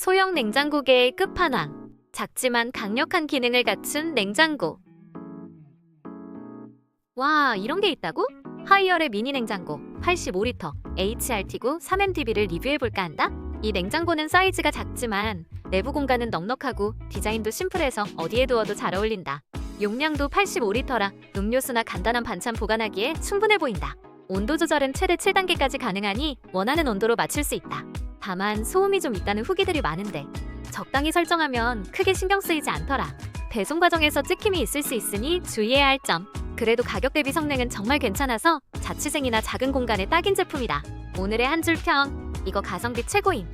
소형 냉장고계의 끝판왕. 작지만 강력한 기능을 갖춘 냉장고. 와, 이런 게 있다고? 하이얼의 미니 냉장고 85리터 HRT구 3MDB를 리뷰해볼까 한다? 이 냉장고는 사이즈가 작지만 내부 공간은 넉넉하고 디자인도 심플해서 어디에 두어도 잘 어울린다. 용량도 85리터라 음료수나 간단한 반찬 보관하기에 충분해 보인다. 온도 조절은 최대 7단계까지 가능하니 원하는 온도로 맞출 수 있다. 다만 소음이 좀 있다는 후기들이 많은데 적당히 설정하면 크게 신경 쓰이지 않더라. 배송 과정에서 찍힘이 있을 수 있으니 주의해야 할 점. 그래도 가격 대비 성능은 정말 괜찮아서 자취생이나 작은 공간에 딱인 제품이다. 오늘의 한 줄 평. 이거 가성비 최고임.